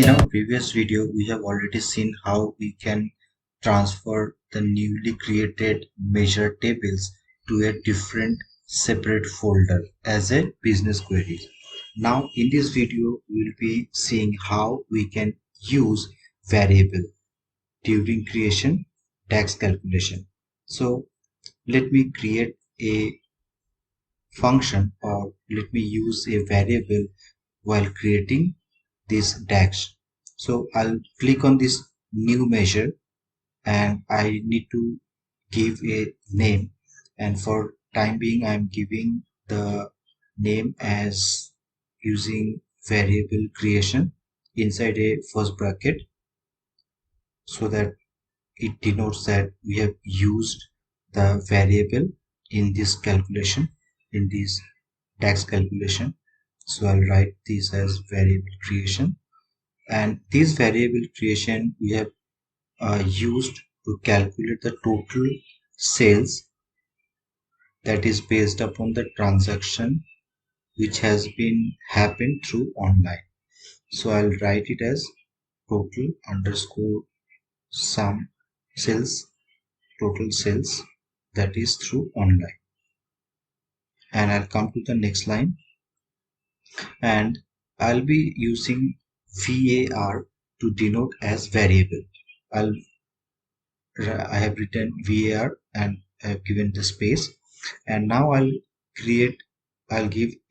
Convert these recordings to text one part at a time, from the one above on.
In our previous video, we have already seen how we can transfer the newly created measure tables to a different separate folder as a business query. Now in this video, we'll be seeing how we can use variable during creation DAX calculation. So let me create a function, or let me use a variable while creating this DAX. So I'll click on this new measure and I need to give a name, and for time being I'm giving the name as using variable creation inside a first bracket, so that it denotes that we have used the variable in this calculation, in this DAX calculation. So I'll write this as variable creation, and this variable creation we have used to calculate the total sales that is based upon the transaction which has been happened through online. So I'll write it as total underscore sum sales, total sales that is through online. And I'll come to the next line and I'll be using var to denote as variable. I have written var and I have given the space, and now I'll give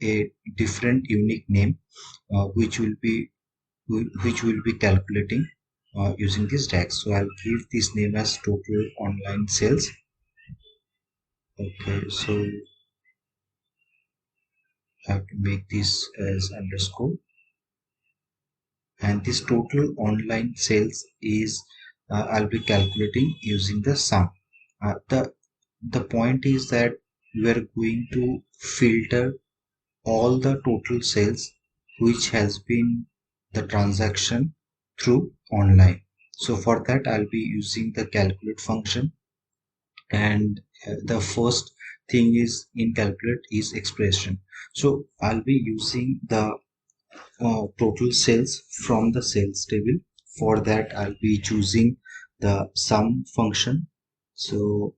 a different unique name which will be calculating using this DAX. So I'll give this name as total online sales. Okay, so I have to make this as underscore, and this total online sales is I'll be calculating using the sum. The point is that we are going to filter all the total sales which has been the transaction through online. So for that I'll be using the calculate function, and the first thing is in calculate is expression. So I'll be using the total sales from the sales table. For that I'll be choosing the sum function. So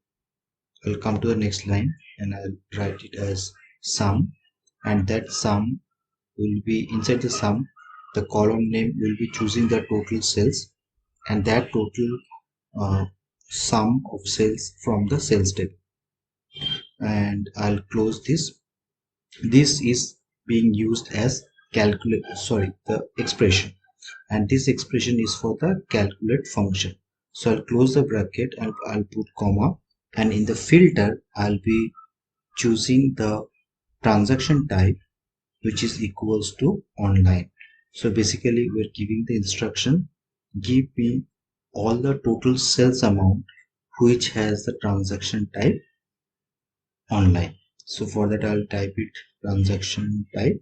I'll come to the next line and I'll write it as sum, and that sum will be inside the sum, the column name will be choosing the total sales, and that total sum of sales from the sales table. And I'll close this. This is being used as the expression, and this expression is for the calculate function. So I'll close the bracket and I'll put comma, and in the filter I'll be choosing the transaction type which is equals to online. So basically we're giving the instruction, give me all the total sales amount which has the transaction type online. So for that I'll type it transaction type,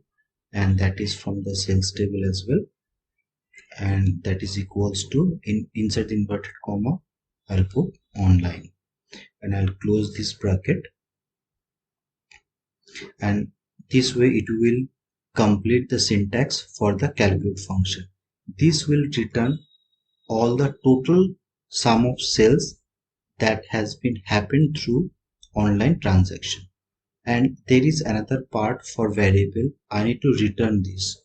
and that is from the sales table as well, and that is equals to, inside the inverted comma I'll put online, and I'll close this bracket, and this way it will complete the syntax for the calculate function. This will return all the total sum of sales that has been happened through online transaction. And there is another part for variable. I need to return this.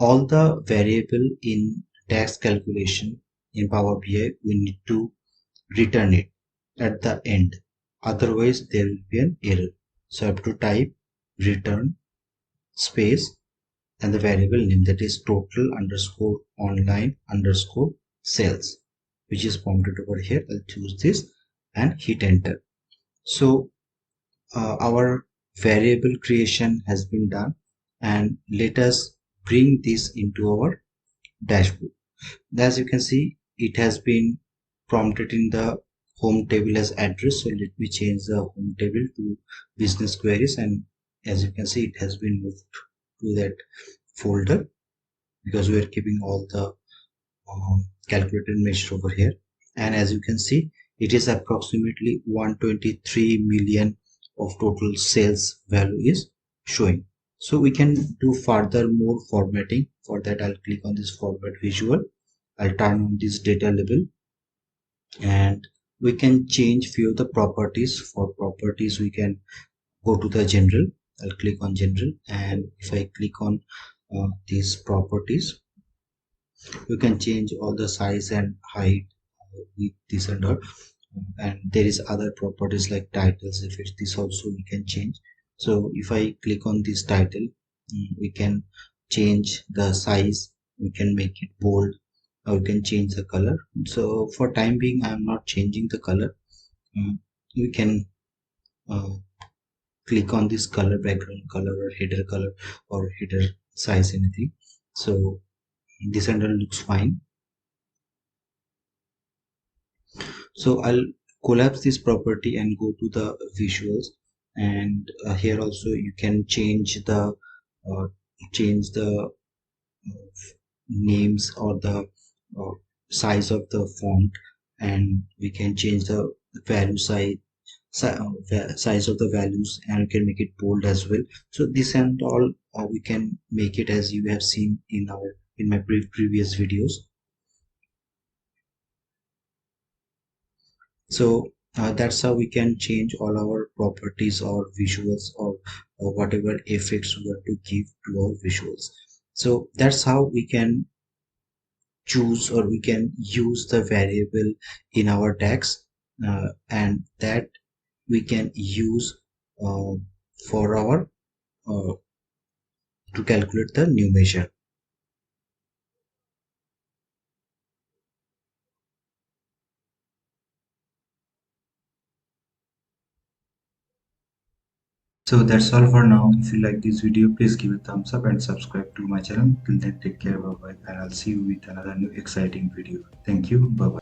All the variable in DAX calculation in Power BI, we need to return it at the end. Otherwise there will be an error. So I have to type return space and the variable name, that is total underscore online underscore sales, which is prompted over here. I'll choose this and hit enter. So our variable creation has been done, and let us bring this into our dashboard. As you can see, it has been prompted in the home table as address. So let me change the home table to business queries, and as you can see it has been moved to that folder because we are keeping all the calculated measure over here. And as you can see, it is approximately 123 million of total sales value is showing. So we can do further more formatting For that, I'll click on this forward visual. I'll turn on this data label, and we can change few of the properties. For properties, we can go to the general. I'll click on general, and if I click on these properties, you can change all the size and height with this and all. And there is other properties like titles. If it's this also we can change. So if I click on this title, we can change the size, we can make it bold, or we can change the color. So for time being, I'm not changing the color. We can uh, click on this color, background color or header size, anything. So this and all looks fine. So I'll collapse this property and go to the visuals, and here also you can uh, change the names or the uh, size of the font, and we can change the value size of the values, and we can make it bold as well. So this and all we can make it as you have seen in my previous videos. So that's how we can change all our properties or visuals, or whatever effects we want to give to our visuals. So that's how we can choose, or we can use the variable in our DAX, and that we can use uh, for our uh, to calculate the new measure. So that's all for now. If you like this video, please give a thumbs up and subscribe to my channel. Till then, take care, bye bye, and I'll see you with another new exciting video. Thank you, bye bye.